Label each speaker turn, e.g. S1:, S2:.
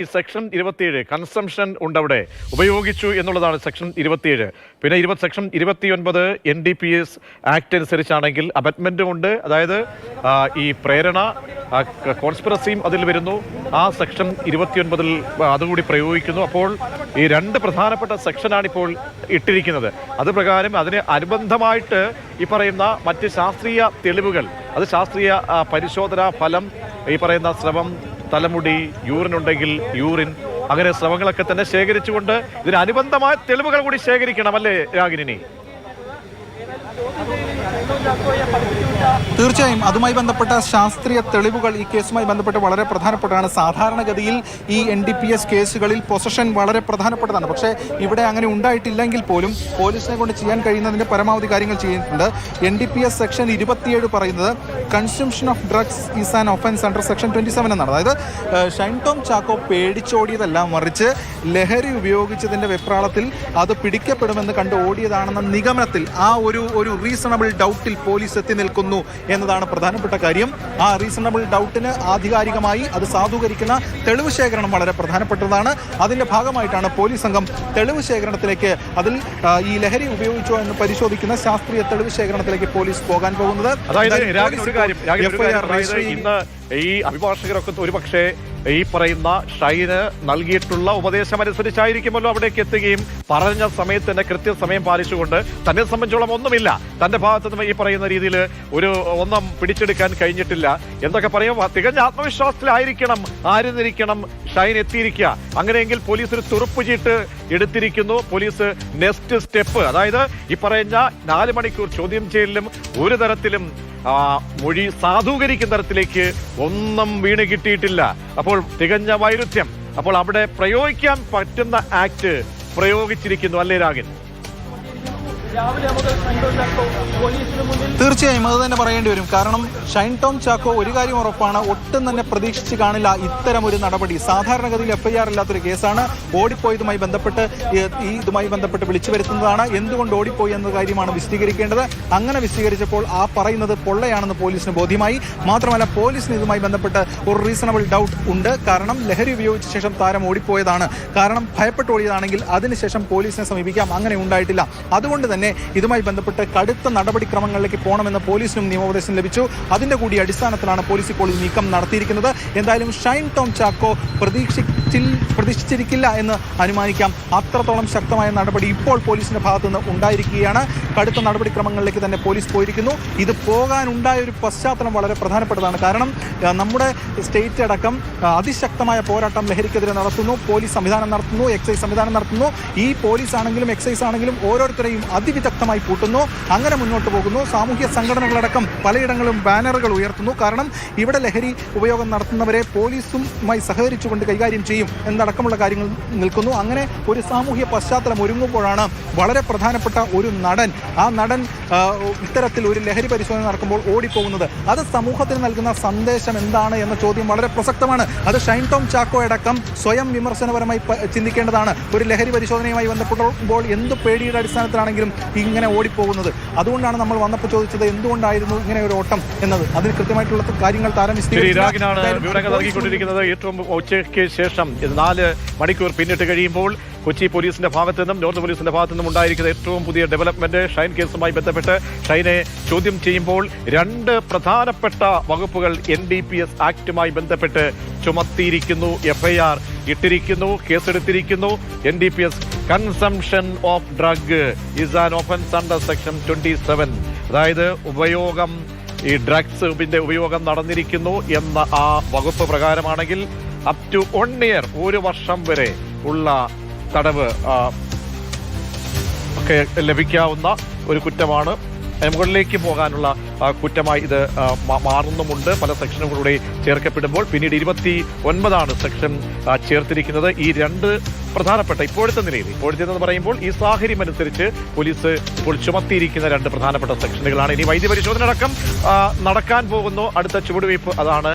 S1: ഈ section 27 consumption ഉണ്ടവിടെ ഉപയോഗിച്ചു എന്നുള്ളതാണ് സെക്ഷൻ 27. പിന്നെ സെക്ഷൻ 29 NDPS ആക്ട് അനുസരിച്ചാണെങ്കിൽ അബറ്റ്മെന്റും ഉണ്ട്. അതായത് ഈ പ്രേരണ കോൺസ്പിറസിയും അതിൽ വരുന്നു. ആ സെക്ഷൻ 29 അതുകൂടി പ്രയോഗിക്കുന്നു. അപ്പോൾ ഈ രണ്ട് പ്രധാനപ്പെട്ട സെക്ഷനാണ് ഇപ്പോൾ ഇട്ടിരിക്കുന്നത്. അത് പ്രകാരം അതിന് അനുബന്ധമായിട്ട് ഈ പറയുന്ന മറ്റ് ശാസ്ത്രീയ തെളിവുകൾ, അത് ശാസ്ത്രീയ പരിശോധനാ ഫലം, ഈ പറയുന്ന സ്രവം, തലമുടി, യൂറിൻ ഉണ്ടെങ്കിൽ യൂറിൻ, അങ്ങനെ സ്രവങ്ങളൊക്കെ തന്നെ ശേഖരിച്ചുകൊണ്ട് ഇതിനനുബന്ധമായ തെളിവുകൾ കൂടി ശേഖരിക്കണം, അല്ലേ രാഗിനി?
S2: തീർച്ചയായും അതുമായി ബന്ധപ്പെട്ട ശാസ്ത്രീയ തെളിവുകൾ ഈ കേസുമായി ബന്ധപ്പെട്ട് വളരെ പ്രധാനപ്പെട്ടതാണ്. സാധാരണഗതിയിൽ ഈ NDPS കേസുകളിൽ പൊസഷൻ വളരെ പ്രധാനപ്പെട്ടതാണ്. പക്ഷേ ഇവിടെ അങ്ങനെ ഉണ്ടായിട്ടില്ലെങ്കിൽ പോലും പോലീസിനെ കൊണ്ട് ചെയ്യാൻ കഴിയുന്നതിൻ്റെ പരമാവധി കാര്യങ്ങൾ ചെയ്യുന്നുണ്ട്. NDPS സെക്ഷൻ 27 പറയുന്നത് consumption of drugs is an offence under section 27 എന്നാണ്. അതായത് ഷൈൻ ടോം ചാക്കോ പേടിച്ചോടിയതല്ല, മറിച്ച് ലഹരി ഉപയോഗിച്ചതിൻ്റെ വെപ്രാളത്തിൽ അത് പിടിക്കപ്പെടുമെന്ന് കണ്ട് ഓടിയതാണെന്ന നിഗമനത്തിൽ ആ ഒരു റീസണബിൾ ഡൗട്ടിൽ പോലീസ് എത്തി നിൽക്കുന്നു എന്നതാണ് പ്രധാനപ്പെട്ട കാര്യം. ആ റീസണബിൾ ഡൗട്ടിന് ആധികാരികമായി അത് സാധൂകരിക്കുന്ന തെളിവ് ശേഖരണം വളരെ പ്രധാനപ്പെട്ടതാണ്. അതിന്റെ ഭാഗമായിട്ടാണ് പോലീസ് സംഘം തെളിവ് ശേഖരണത്തിലേക്ക്, അതിൽ ഈ ലഹരി ഉപയോഗിച്ചോ എന്ന് പരിശോധിക്കുന്ന ശാസ്ത്രീയ തെളിവ് ശേഖരണത്തിലേക്ക് പോലീസ് പോകാൻ പോകുന്നത്.
S1: ഇന്ന് ഈ അഭിഭാഷകരൊക്കെ ഒരുപക്ഷെ ഈ പറയുന്ന ഷൈന് നൽകിയിട്ടുള്ള ഉപദേശമനുസരിച്ചായിരിക്കുമല്ലോ അവിടേക്ക് എത്തുകയും പറഞ്ഞ സമയത്ത് തന്നെ കൃത്യസമയം പാലിച്ചുകൊണ്ട് തന്നെ സംബന്ധിച്ചോളം ഒന്നുമില്ല, തന്റെ ഭാഗത്ത് നിന്ന് ഈ പറയുന്ന രീതിയിൽ ഒന്നും പിടിച്ചെടുക്കാൻ കഴിഞ്ഞിട്ടില്ല എന്നൊക്കെ പറയുമ്പോൾ തികഞ്ഞ ആത്മവിശ്വാസത്തിലായിരിക്കണം ആയിരുന്നിരിക്കണം ഷൈൻ എത്തിയിരിക്കുക. അങ്ങനെയെങ്കിൽ പോലീസ് ഒരു തുറുപ്പ് ചീട്ട് എടുത്തിരിക്കുന്നു. പോലീസ് നെക്സ്റ്റ് സ്റ്റെപ്പ്, അതായത് ഈ പറയുന്ന 4 മണിക്കൂർ ചോദ്യം ചെയ്യലിലും ഒരു തരത്തിലും മൊഴി സാധൂകരിക്കുന്ന തരത്തിലേക്ക് ഒന്നും വീണ് കിട്ടിയിട്ടില്ല. അപ്പോൾ തികഞ്ഞ വൈരുദ്ധ്യം. അപ്പോൾ അവിടെ പ്രയോഗിക്കാൻ പറ്റുന്ന ആക്ട് പ്രയോഗിച്ചിരിക്കുന്നു, അല്ലേ രാഗിൻ?
S2: തീർച്ചയായും അത് തന്നെ പറയേണ്ടി വരും. കാരണം ഷൈൻ ടോം ചാക്കോ ഒരു കാര്യം ഉറപ്പാണ്, ഒട്ടും തന്നെ പ്രതീക്ഷിച്ച് കാണില്ല ഇത്തരം ഒരു നടപടി. സാധാരണഗതിയിൽ FIR ഇല്ലാത്തൊരു കേസാണ്. ഓടിപ്പോയതുമായി ബന്ധപ്പെട്ട് ഇതുമായി ബന്ധപ്പെട്ട് വിളിച്ചു വരുത്തുന്നതാണ്. എന്തുകൊണ്ട് ഓടിപ്പോയി എന്ന കാര്യമാണ് വിശദീകരിക്കേണ്ടത്. അങ്ങനെ വിശദീകരിച്ചപ്പോൾ ആ പറയുന്നത് പൊള്ളയാണെന്ന് പോലീസിന് ബോധ്യമായി. മാത്രമല്ല പോലീസിന് ഇതുമായി ബന്ധപ്പെട്ട് ഒരു റീസണബിൾ ഡൗട്ട് ഉണ്ട്. കാരണം ലഹരി ഉപയോഗിച്ച ശേഷം താരം ഓടിപ്പോയതാണ്. കാരണം ഭയപ്പെട്ട് ഓടിയതാണെങ്കിൽ അതിനുശേഷം പോലീസിനെ സമീപിക്കാം. അങ്ങനെ ഉണ്ടായിട്ടില്ല. അതുകൊണ്ട് തന്നെ ഇതുമായി ബന്ധപ്പെട്ട് കടുത്ത നടപടിക്രമങ്ങളിലേക്ക് പോകണമെന്ന് പോലീസിനും നിയമോപദേശം ലഭിച്ചു. അതിന്റെ കൂടി അടിസ്ഥാനത്തിലാണ് പോലീസ് ഇപ്പോൾ ഈ നീക്കം നടത്തിയിരിക്കുന്നത്. എന്തായാലും ഷൈൻ ടോം ചാക്കോ പ്രതീക്ഷിച്ചിരിക്കില്ല എന്ന് അനുമാനിക്കാം. അത്രത്തോളം ശക്തമായ നടപടി ഇപ്പോൾ പോലീസിന്റെ ഭാഗത്തുനിന്ന് ഉണ്ടായിരിക്കുകയാണ്. കടുത്ത നടപടിക്രമങ്ങളിലേക്ക് തന്നെ പോലീസ് പോയിരിക്കുന്നു. ഇത് പോകാനുണ്ടായ ഒരു പശ്ചാത്തലം വളരെ പ്രധാനപ്പെട്ടതാണ്. കാരണം നമ്മുടെ സ്റ്റേറ്റ് അടക്കം അതിശക്തമായ പോരാട്ടം ലഹരിക്കെതിരെ നടത്തുന്നു. പോലീസ് സംവിധാനം നടത്തുന്നു, എക്സൈസ് സംവിധാനം നടത്തുന്നു. ഈ പോലീസ് ആണെങ്കിലും എക്സൈസ് ആണെങ്കിലും ഓരോരുത്തരെയും അതിവിദഗ്ധമായി പൂട്ടുന്നു. അങ്ങനെ മുന്നോട്ട് പോകുന്നു. സാമൂഹ്യ സംഘടനകളടക്കം പലയിടങ്ങളും ബാനറുകൾ ഉയർത്തുന്നു. കാരണം ഇവിടെ ലഹരി ഉപയോഗം നടത്തുന്നവരെ പോലീസുമായി സഹകരിച്ചുകൊണ്ട് കൈകാര്യം ചെയ്യും എന്നടക്കമുള്ള കാര്യങ്ങൾ നിൽക്കുന്നു. അങ്ങനെ ഒരു സാമൂഹ്യ പശ്ചാത്തലം ഒരുങ്ങുമ്പോഴാണ് വളരെ പ്രധാനപ്പെട്ട ഒരു നടൻ, ആ നടൻ ഇത്തരത്തിൽ ഒരു ലഹരി പരിശോധന നടക്കുമ്പോൾ ഓടിപ്പോകുന്നത്. അത് സമൂഹത്തിന് നൽകുന്ന സന്ദേശം എന്താണ് എന്ന ചോദ്യം വളരെ പ്രസക്തമാണ്. അത് ഷൈൻ ടോം ചാക്കോ അടക്കം സ്വയം വിമർശനപരമായി ചിന്തിക്കേണ്ടതാണ്. ഒരു ലഹരി പരിശോധനയുമായി ബന്ധപ്പെടുമ്പോൾ എന്ത് പേടിയുടെ അടിസ്ഥാനത്തിലാണെങ്കിലും ഇങ്ങനെ ഓടിപ്പോകുന്നത്. അതുകൊണ്ടാണ് നമ്മൾ വന്നപ്പോൾ ചോദിച്ചത് എന്തുകൊണ്ടായിരുന്നു ഇങ്ങനെ ഒരു ഓട്ടം എന്നത്. അതിന് കൃത്യമായിട്ടുള്ള കാര്യങ്ങൾ താരം
S1: വിവരങ്ങൾ നൽകിക്കൊണ്ടിരിക്കുന്നത്. ഏറ്റവും ഉച്ചയ്ക്ക് ശേഷം 4 മണിക്കൂർ പിന്നിട്ട് കഴിയുമ്പോൾ കൊച്ചി പോലീസിന്റെ ഭാഗത്തു നിന്നും നോർത്ത് പോലീസിന്റെ ഭാഗത്തു നിന്നും ഉണ്ടായിരിക്കുന്ന ഏറ്റവും പുതിയ ഡെവലപ്മെന്റ്, ഷൈൻ കേസുമായി ബന്ധപ്പെട്ട് ഷൈനെ ചോദ്യം ചെയ്യുമ്പോൾ 2 പ്രധാനപ്പെട്ട വകുപ്പുകൾ NDPS ആക്ടുമായി ബന്ധപ്പെട്ട് ചുമത്തിയിരിക്കുന്നു. FIR ഇട്ടിരിക്കുന്നു, കേസെടുത്തിരിക്കുന്നു. NDPS consumption of drug is an offence under section 27. അതായത് ഉപയോഗം, ഈ ഡ്രഗ്സിന്റെ ഉപയോഗം നടന്നിരിക്കുന്നു എന്ന ആ വകുപ്പ് പ്രകാരമാണെങ്കിൽ അപ് ടു 1 ഇയർ, 1 വർഷം വരെ ഉള്ള തടവ് ഒക്കെ ലഭിക്കാവുന്ന ഒരു കുറ്റമാണ്. മുകളിലേക്ക് പോകാനുള്ള കുറ്റമായി ഇത് മാറുന്നുമുണ്ട്. പല സെക്ഷനുകളുടെ ചേർക്കപ്പെടുമ്പോൾ പിന്നീട് 29 സെക്ഷൻ ചേർത്തിരിക്കുന്നത്. ഈ 2 പ്രധാനപ്പെട്ട ഇപ്പോഴത്തെ എന്ന് പറയുമ്പോൾ ഈ സാഹചര്യം അനുസരിച്ച് പോലീസ് ഇപ്പോൾ ചുമത്തിയിരിക്കുന്ന 2 പ്രധാനപ്പെട്ട സെക്ഷനുകളാണ്. ഇനി വൈദ്യപരിശോധന അടക്കം നടക്കാൻ പോകുന്നു. അടുത്ത ചുവടുവയ്പ് അതാണ്.